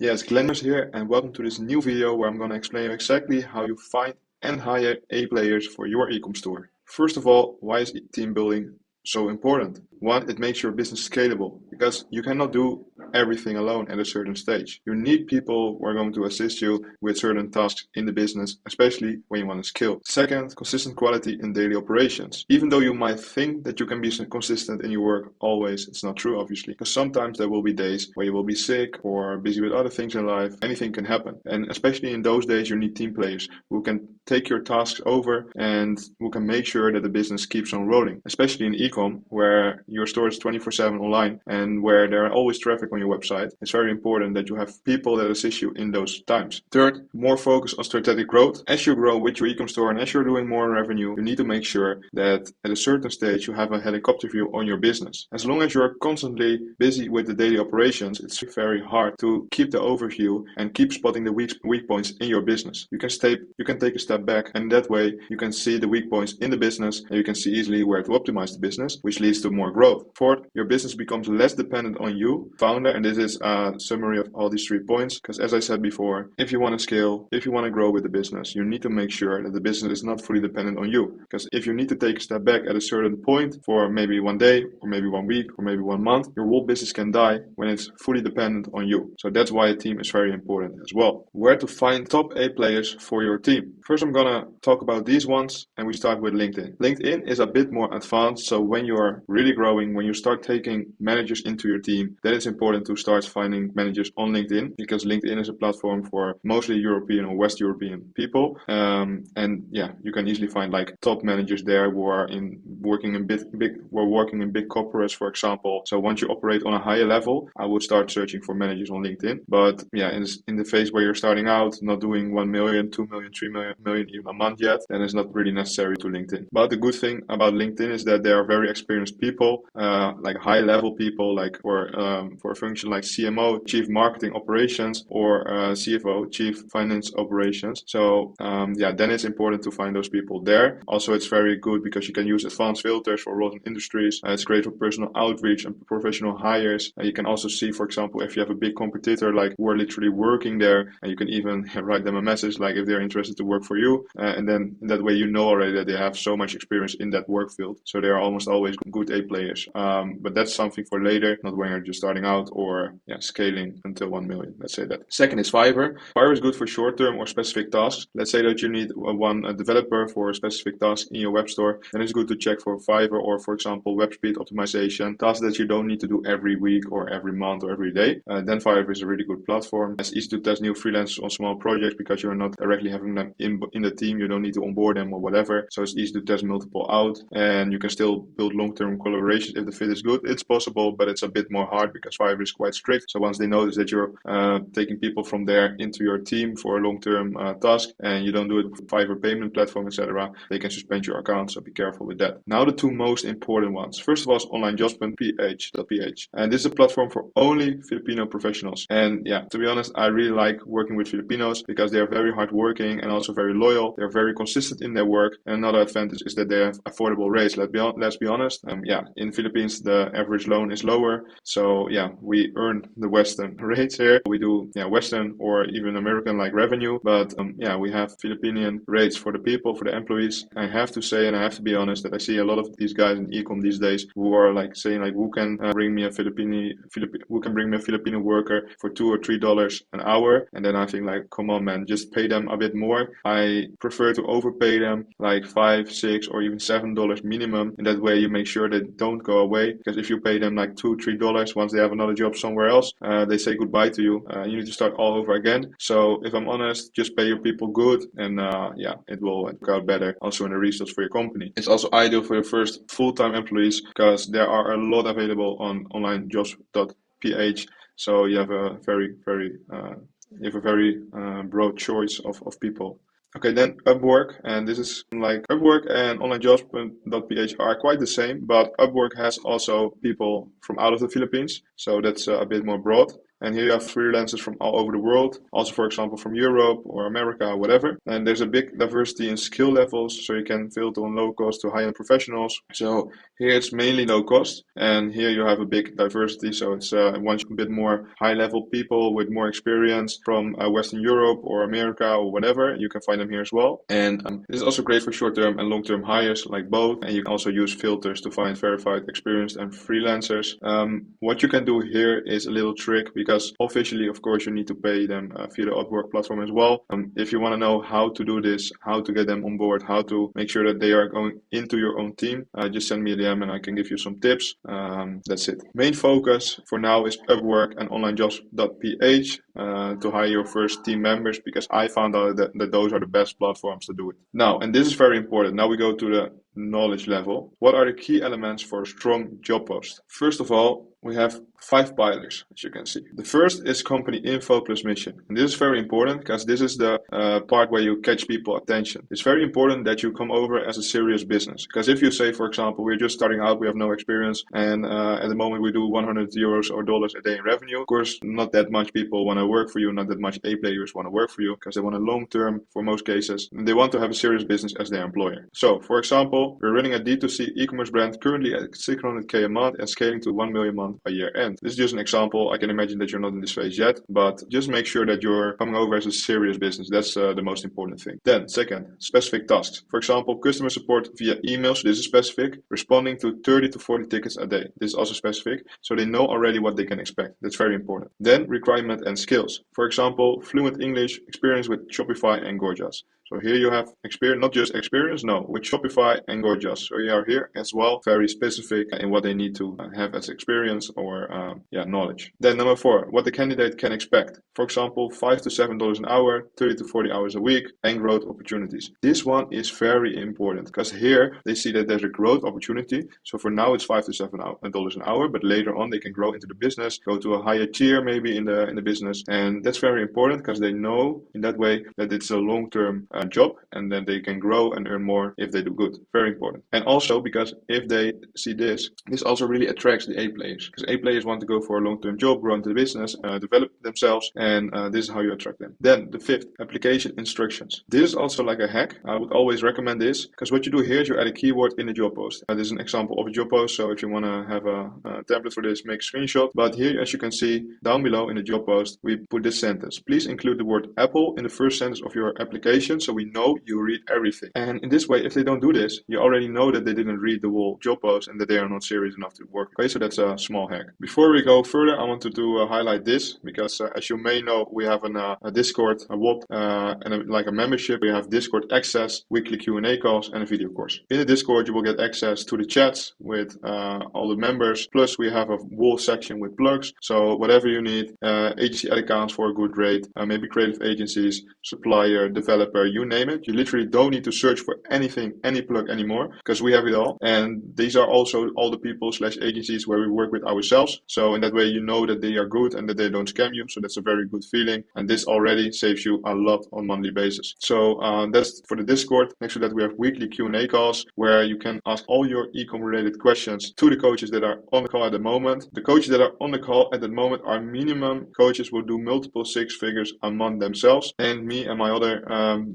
Yes, Glenn here, and welcome to this new video where I'm going to explain you exactly how you find and hire A players for your ecom store. First of all, why is team building so important? One, it makes your business scalable because you cannot do everything alone at a certain stage. You need people who are going to assist you with certain tasks in the business, especially when you want to scale. Second, consistent quality in daily operations. Even though you might think that you can be consistent in your work always, it's not true, obviously, because sometimes there will be days where you will be sick or busy with other things in life. Anything can happen. And especially in those days, you need team players who can take your tasks over and who can make sure that the business keeps on rolling, especially in ecom, where your store is 24/7 online and where there are always traffic on your website. It's very important that you have people that assist you in those times. Third, more focus on strategic growth. As you grow with your ecom store and as you're doing more revenue, you need to make sure that at a certain stage you have a helicopter view on your business. As long as you're constantly busy with the daily operations, it's very hard to keep the overview and keep spotting the weak points in your business. You can take a step back, and that way you can see the weak points in the business and you can see easily where to optimize the business, which leads to more growth. Fourth, your business becomes less dependent on you, founder, and this is a summary of all these 3 points, because as I said before, if you want to scale, if you want to grow with the business, you need to make sure that the business is not fully dependent on you, because if you need to take a step back at a certain point for maybe 1 day or maybe 1 week or maybe 1 month, your whole business can die when it's fully dependent on you. So that's why a team is very important as well. Where to find top A players for your team? First, I'm gonna talk about these ones, and we start with LinkedIn. LinkedIn is a bit more advanced, so when you are really growing, when you start taking managers into your team, then it's important to start finding managers on LinkedIn, because LinkedIn is a platform for mostly European or West European people. And yeah, you can easily find like top managers there who are working in big corporates, for example. So once you operate on a higher level, I would start searching for managers on LinkedIn. But yeah, in the phase where you're starting out, not doing 1 million, 2 million, 3 million even a month yet, then it's not really necessary to LinkedIn. But the good thing about LinkedIn is that they are very experienced people, like high level people, like for a function like CMO, Chief Marketing Operations, or CFO, Chief Finance Operations. So yeah, then it's important to find those people there. Also, it's very good because you can use advanced filters for roles and industries. It's great for personal outreach and professional hires. You can also see, for example, if you have a big competitor like who are literally working there, and you can even write them a message like if they're interested to work for you, and then in that way you know already that they have so much experience in that work field, so they are almost always good A players. But that's something for later, not when you're just starting out or scaling until 1 million. Let's say that. Second is Fiverr. Fiverr is good for short-term or specific tasks. Let's say that you need a developer for a specific task in your web store, then it's good to check for Fiverr, or for example web speed optimization, tasks that you don't need to do every week or every month or every day. Then Fiverr is a really good platform. It's easy to test new freelancers on small projects because you're not directly having them in the team. You don't need to onboard them or whatever. So it's easy to test multiple out, and you can still build long-term collaborations if the fit is good. It's possible, but it's a bit more hard because Fiverr is quite strict. So once they notice that you're taking people from there into your team for a long-term task and you don't do it with Fiverr payment platform, etc., they can suspend your account. So be careful with that. Now the 2 most important ones. First of all is onlinejobs.ph. And this is a platform for only Filipino professionals. And yeah, to be honest, I really like working with Filipinos because they are very hardworking and also very loyal. They're very consistent in their work. And another advantage is that they have affordable rates. Let's be honest. Yeah, in Philippines the average loan is lower. So yeah, we earn the Western rates here. We do Western or even American like revenue, but yeah, we have Filipinian rates for the people, for the employees. I have to say, and I have to be honest, that I see a lot of these guys in ecom these days who are like saying like, who can bring me a Filipino worker for $2 or $3 an hour? And then I think like, come on man, just pay them a bit more. I prefer to overpay them like $5, $6 or even $7 minimum, and that way you make sure they don't go away, because if you pay them like $2, $3 once they have another job somewhere else, they say goodbye to you. You need to start all over again. So if I'm honest, just pay your people good, and yeah, it will work out better also in the results for your company. It's also ideal for your first full-time employees because there are a lot available on onlinejobs.ph. So you have a very broad choice of people. Okay, then Upwork, and this is like Upwork and onlinejobs.ph are quite the same, but Upwork has also people from out of the Philippines, so that's a bit more broad. And here you have freelancers from all over the world, also for example from Europe or America, whatever. And there's a big diversity in skill levels, so you can filter on low cost to high-end professionals. So here it's mainly low cost, and here you have a big diversity. So it's once a bit more high-level people with more experience from Western Europe or America or whatever. You can find them here as well. And this is also great for short-term and long-term hires, like both. And you can also use filters to find verified, experienced, and freelancers. What you can do here is a little trick, because officially, of course, you need to pay them via the Upwork platform as well. If you want to know how to do this, how to get them on board, how to make sure that they are going into your own team, just send me a DM and I can give you some tips. That's it. Main focus for now is Upwork and onlinejobs.ph to hire your first team members, because I found out that those are the best platforms to do it. Now, and this is very important. Now we go to the knowledge level. What are the key elements for a strong job post? First of all, we have 5 pillars, as you can see. The first is company info plus mission. And this is very important, because this is the part where you catch people's attention. It's very important that you come over as a serious business. Because if you say, for example, we're just starting out, we have no experience, and at the moment we do 100 euros or dollars a day in revenue, of course, not that much people want to work for you, not that much A players want to work for you, because they want a long term, for most cases, and they want to have a serious business as their employer. So, for example, we're running a D2C e-commerce brand currently at 600k a month and scaling to 1 million a month by year end. This is just an example. I can imagine that you're not in this phase yet, but just make sure that you're coming over as a serious business. That's the most important thing. Then, second, specific tasks. For example, customer support via email. So this is specific. Responding to 30 to 40 tickets a day. This is also specific. So they know already what they can expect. That's very important. Then, requirement and skills. For example, fluent English, experience with Shopify and Gorgias. So here you have experience, not just experience, no, with Shopify and Gorgias. So you are here as well, very specific in what they need to have as experience or knowledge. Then number 4, what the candidate can expect. For example, $5 to $7 an hour, 30 to 40 hours a week, and growth opportunities. This one is very important, because here they see that there's a growth opportunity. So for now it's $5 to $7 an hour, but later on they can grow into the business, go to a higher tier maybe in the business, and that's very important, because they know in that way that it's a long-term job, and then they can grow and earn more if they do good. Very important. And also because if they see this also really attracts the A players, because A players want to go for a long-term job, grow into the business, develop themselves, and this is how you attract them. Then the 5th, application instructions. This is also like a hack. I would always recommend this, because what you do here is you add a keyword in the job post. This is an example of a job post, so if you want to have a template for this, make a screenshot. But here, as you can see down below in the job post, we put this sentence. Please include the word Apple in the first sentence of your application, so we know you read everything. And in this way, if they don't do this, you already know that they didn't read the whole job post and that they are not serious enough to work. Okay, so that's a small hack. Before we go further, I wanted to highlight this, because as you may know, we have a Discord, a WOP, and like a membership. We have Discord access, weekly Q&A calls, and a video course. In the Discord, you will get access to the chats with all the members. Plus, we have a whole section with plugs. So whatever you need, agency ad accounts for a good rate, maybe creative agencies, supplier, developer, you name it. You literally don't need to search for anything, any plug anymore, because we have it all. And these are also all the people / agencies where we work with ourselves. So in that way, you know that they are good and that they don't scam you. So that's a very good feeling. And this already saves you a lot on monthly basis. So that's for the Discord. Next to that, we have weekly Q&A calls where you can ask all your ecom related questions to the coaches that are on the call at the moment. The coaches that are on the call at the moment are minimum coaches will do multiple 6 figures a month themselves. And me and my other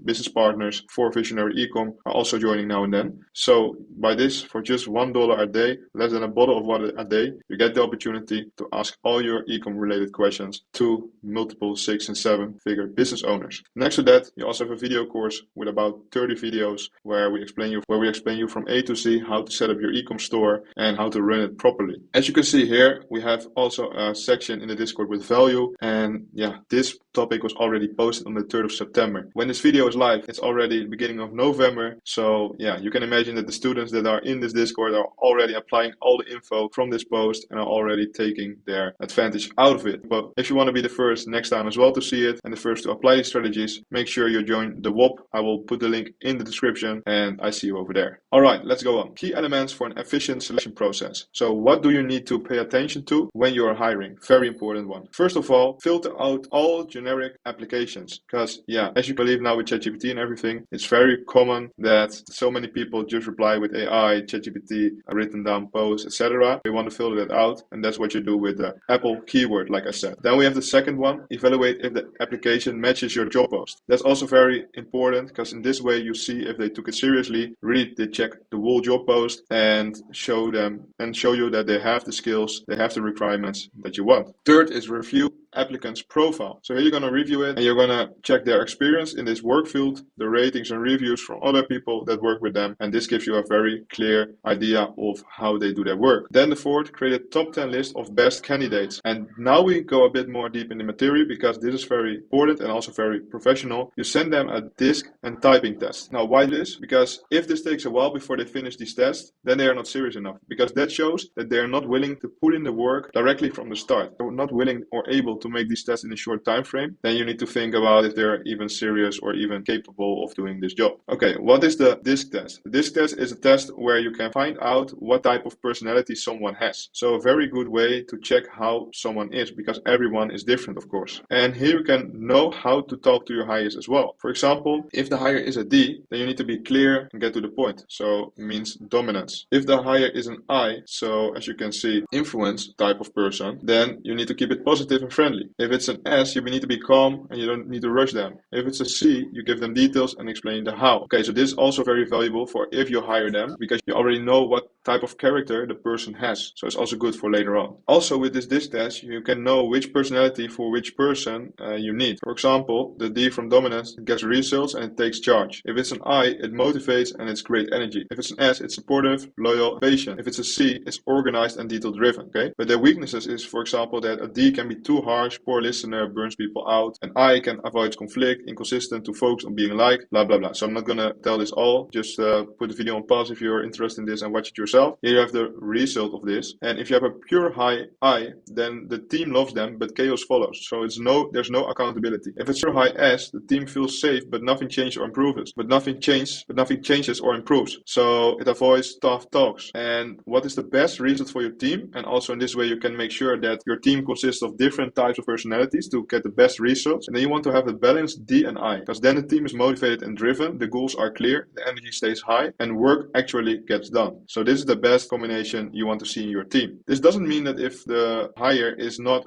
business partners for Visionary Ecom are also joining now and then. So by this, for just $1 a day, less than a bottle of water a day, you get the opportunity to ask all your ecom related questions to multiple 6 and 7 figure business owners. Next to that, you also have a video course with about 30 videos where we explain you from A to Z how to set up your ecom store and how to run it properly. As you can see here, we have also a section in the Discord with value, and this topic was already posted on the 3rd of September. When this video is live, it's already the beginning of November. So you can imagine that the students that are in this Discord are already applying all the info from this post and are already taking their advantage out of it. But if you want to be the first next time as well to see it and the first to apply these strategies, make sure you join the WOP. I will put the link in the description and I see you over there. All right, let's go on. Key elements for an efficient selection process. So what do you need to pay attention to when you are hiring? Very important one. First of all, filter out all generic applications, because as you believe now with ChatGPT, ChatGPT and everything, it's very common that so many people just reply with AI, ChatGPT, a written down post, etc. We want to filter that out, and that's what you do with the Apple keyword, like I said. Then we have the second one, evaluate if the application matches your job post. That's also very important, because in this way you see if they took it seriously, really did check the whole job post, and show you that they have the skills, they have the requirements that you want. Third is review applicant's profile. So here you're going to review it, and you're going to check their experience in this work field, the ratings and reviews from other people that work with them, and this gives you a very clear idea of how they do their work. Then the fourth, create a top 10 list of best candidates. And now we go a bit more deep in the material, because this is very important and also very professional. You send them a disc and typing test. Now why this? Because if this takes a while before they finish these tests, then they are not serious enough, because that shows that they are not willing to put in the work directly from the start. They're not willing or able to make these tests in a short time frame. Then you need to think about if they're even serious or even capable of doing this job. Okay, what is the disc test? The disc test is a test where you can find out what type of personality someone has. So a very good way to check how someone is, because everyone is different, of course. And here you can know how to talk to your hires as well. For example, if the hire is a D, then you need to be clear and get to the point. So it means dominance. If the hire is an I, so as you can see, influence type of person, then you need to keep it positive and friendly. If it's an S, you need to be calm and you don't need to rush them. If it's a C, you give them details and explain the how. Okay, so this is also very valuable for if you hire them, because you already know what type of character the person has. So it's also good for later on. Also with this disc test, you can know which personality for which person you need. For example, the D from dominance gets results and it takes charge. If it's an I, it motivates and it's great energy. If it's an S, it's supportive, loyal, patient. If it's a C, it's organized and detail driven. Okay, but their weaknesses is, for example, that a D can be too harsh, poor listener, burns people out. An I can avoid conflict, inconsistent, to focus on being liked, blah blah blah. So I'm not gonna tell this all. Just put the video on pause if you're interested in this and watch it yourself. Here you have the result of this. And if you have a pure high I, then the team loves them, but chaos follows. So there's no accountability. If it's pure high S, the team feels safe, but nothing changes or improves. But nothing changes or improves. So it avoids tough talks. And what is the best result for your team? And also in this way you can make sure that your team consists of different types of personalities to get the best results. And then you want to have a balanced D and I, because then the team is motivated and driven, the goals are clear, the energy stays high, and work actually gets done. So this is the best combination you want to see in your team. This doesn't mean that if the hire is not,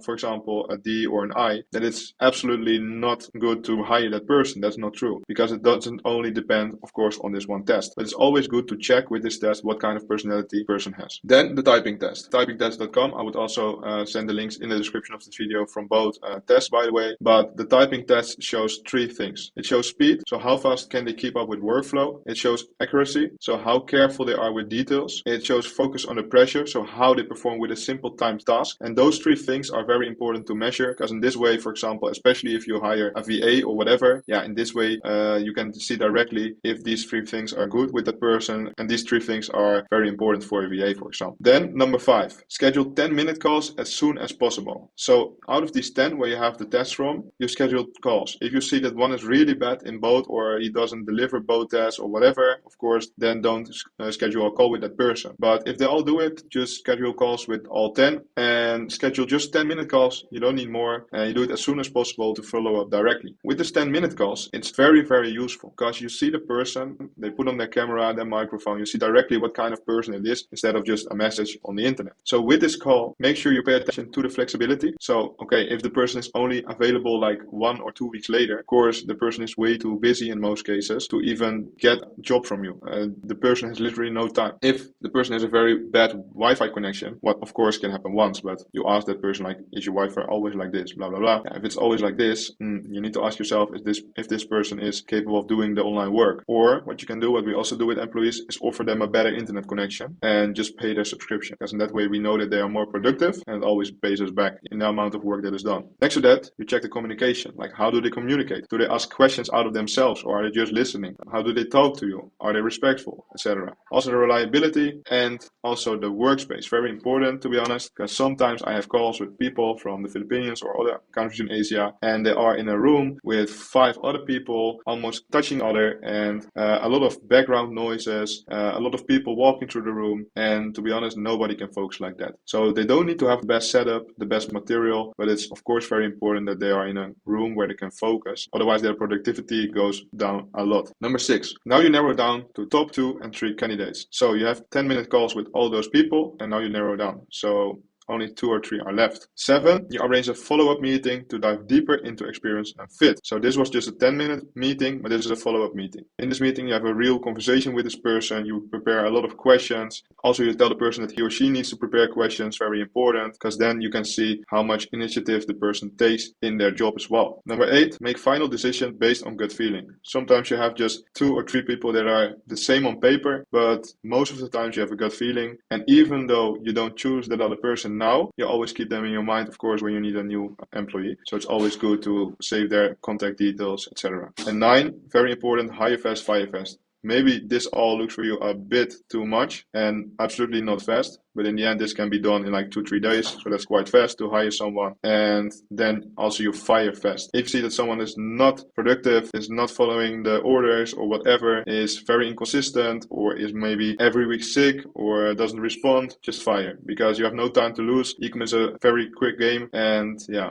for example, a D or an I, that it's absolutely not good to hire that person. That's not true, because it doesn't only depend, of course, on this one test. But it's always good to check with this test what kind of personality the person has. Then the typing test. Typingtest.com. I would also send the links in the description of this video from both tests, by the way. But the typing test shows three things. It shows speed, so how fast can they keep up with workflow. It shows accuracy, so how careful they are with details. It shows focus under pressure, so how they perform with a simple timed task. And those three things are very important to measure, because in this way, for example, especially if you hire a VA or whatever, in this way you can see directly if these three things are good with that person, and these three things are very important for a VA, for example. Then number 5, schedule 10-minute calls as soon as possible. So out of these 10 where you have the test from, you schedule calls. If you see that one is really bad in both, or he doesn't deliver both tests or whatever, of course, then don't schedule a call with that person. But if they all do it, just schedule calls with all 10 and schedule just 10-minute calls. You don't need more, and you do it as soon as possible to follow up directly. With this 10-minute calls, it's very, very useful, because you see the person, they put on their camera, their microphone, you see directly what kind of person it is, instead of just a message on the internet. So with this call, make sure you pay attention to the flexibility. So, okay, if the person is only available like 1 or 2 weeks later, of course, the person is way too busy in most cases to even get a job from you. The person has literally no time. If the person has a very bad Wi-Fi connection, what of course can happen once, but you ask that person like, is your Wi-Fi always like this, blah, blah, blah. If it's always like this, you need to ask yourself if this person is capable of doing the online work. Or what you can do, what we also do with employees, is offer them a better internet connection and just pay their subscription, because in that way we know that they are more productive, and it always pays us back in the amount of work that is done. Next to that, you check the communication, like how do they communicate? Do they ask questions out of themselves, or are they just listening? How do they talk to you? Are they respectful, etc.? Also the reliability and also the workspace, very important, to be honest, because sometimes I have calls with people from the Philippines or other countries in Asia, and they are in a room with 5 other people almost touching each other, and a lot of background noises, a lot of people walking through the room, and to be honest, nobody can focus like that. So they don't need to have the best setup, the best material, material, but it's of course very important that they are in a room where they can focus. Otherwise, their productivity goes down a lot. Number 6, now you narrow down to top 2 and 3 candidates. So you have 10-minute calls with all those people, and now you narrow down. So only 2 or 3 are left. 7, you arrange a follow-up meeting to dive deeper into experience and fit. So this was just a 10-minute meeting, but this is a follow-up meeting. In this meeting, you have a real conversation with this person. You prepare a lot of questions. Also, you tell the person that he or she needs to prepare questions, very important, because then you can see how much initiative the person takes in their job as well. Number 8, make final decision based on gut feeling. Sometimes you have just 2 or 3 people that are the same on paper, but most of the times you have a gut feeling. And even though you don't choose that other person now, you always keep them in your mind, of course, when you need a new employee. So it's always good to save their contact details, etc. And 9, very important, hire fast, fire fast. Maybe this all looks for you a bit too much and absolutely not fast, but in the end this can be done in like 2-3 days, so that's quite fast to hire someone. And then also you fire fast. If you see that someone is not productive, is not following the orders or whatever, is very inconsistent, or is maybe every week sick or doesn't respond, just fire, because you have no time to lose. Ecom is a very quick game, and yeah,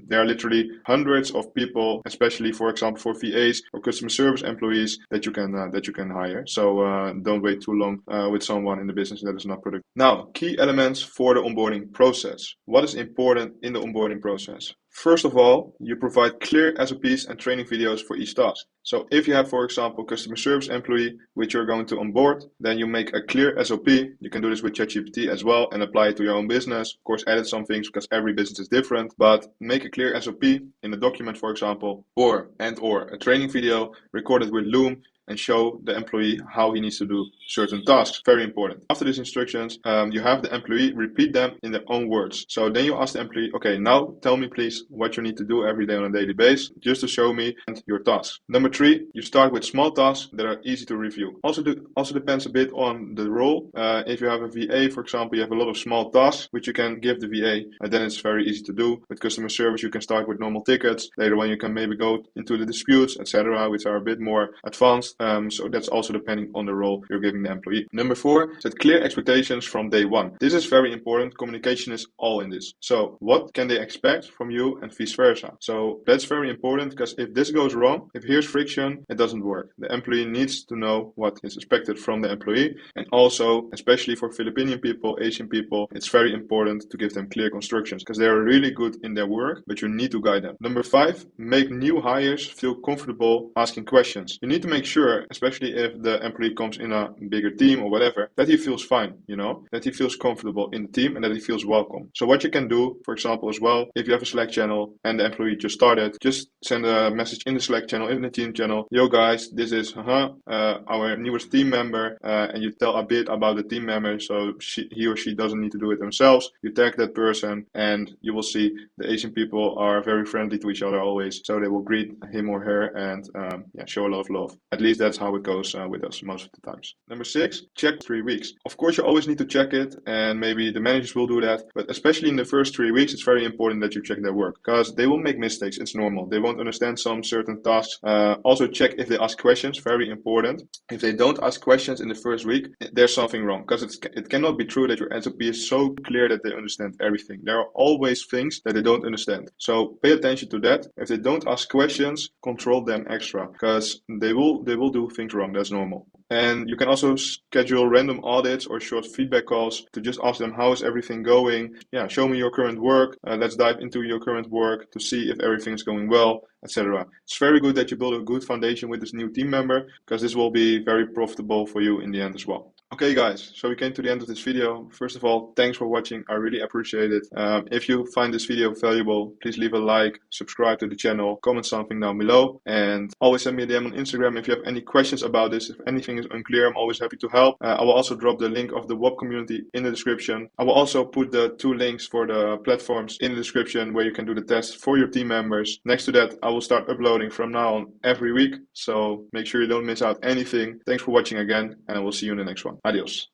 there are literally hundreds of people, especially for example for VAs or customer service employees, that you can hire. So don't wait too long with someone in the business that is not productive. Now, key elements for the onboarding process. What is important in the onboarding process? First of all, you provide clear SOPs and training videos for each task. So if you have, for example, customer service employee which you're going to onboard, then you make a clear SOP. You can do this with ChatGPT as well and apply it to your own business. Of course, edit some things because every business is different, but make a clear SOP in a document, for example, or a training video recorded with Loom, and show the employee how he needs to do certain tasks. Very important. After these instructions, you have the employee repeat them in their own words. So then you ask the employee, okay, now tell me please what you need to do every day on a daily basis, just to show me your tasks. Number 3, you start with small tasks that are easy to review. Also depends a bit on the role. If you have a VA, for example, you have a lot of small tasks which you can give the VA, and then it's very easy to do. With customer service, you can start with normal tickets. Later on, you can maybe go into the disputes, etc., which are a bit more advanced. So that's also depending on the role you're giving the employee. Number 4, set clear expectations from day one. This is very important. Communication is all in this. So what can they expect from you and vice versa? So that's very important, because if this goes wrong, if here's friction, it doesn't work. The employee needs to know what is expected from the employee. And also, especially for Filipino people, Asian people, it's very important to give them clear instructions, because they are really good in their work, but you need to guide them. Number 5, make new hires feel comfortable asking questions. You need to make sure, especially if the employee comes in a bigger team or whatever, that he feels fine, that he feels comfortable in the team and that he feels welcome. So what you can do, for example, as well, if you have a Slack channel and the employee just started, just send a message in the Slack channel, in the team channel, yo guys, this is our newest team member, and you tell a bit about the team member, so he or she doesn't need to do it themselves. You tag that person, and you will see the Asian people are very friendly to each other always, so they will greet him or her and show a lot of love. At least that's how it goes with us most of the times. Number 6, check 3 weeks. Of course, you always need to check it, and maybe the managers will do that, but especially in the first 3 weeks, it's very important that you check their work, because they will make mistakes. It's normal. They won't understand some certain tasks. Also check if they ask questions, very important. If they don't ask questions in the first week, there's something wrong, because it cannot be true that your SOP is so clear that they understand everything. There are always things that they don't understand. So pay attention to that. If they don't ask questions, control them extra, because they will do things wrong. That's normal. And you can also schedule random audits or short feedback calls to just ask them, how is everything going? Yeah, show me your current work. Let's dive into your current work to see if everything's going well, etc. It's very good that you build a good foundation with this new team member, because this will be very profitable for you in the end as well. Okay guys, so we came to the end of this video. First of all, thanks for watching. I really appreciate it. If you find this video valuable, please leave a like, subscribe to the channel, comment something down below, and always send me a DM on Instagram if you have any questions about this. If anything is unclear, I'm always happy to help. I will also drop the link of the WOP community in the description. I will also put the 2 links for the platforms in the description where you can do the test for your team members. Next to that, I will start uploading from now on every week, so make sure you don't miss out anything. Thanks for watching again, and I will see you in the next one. Adios.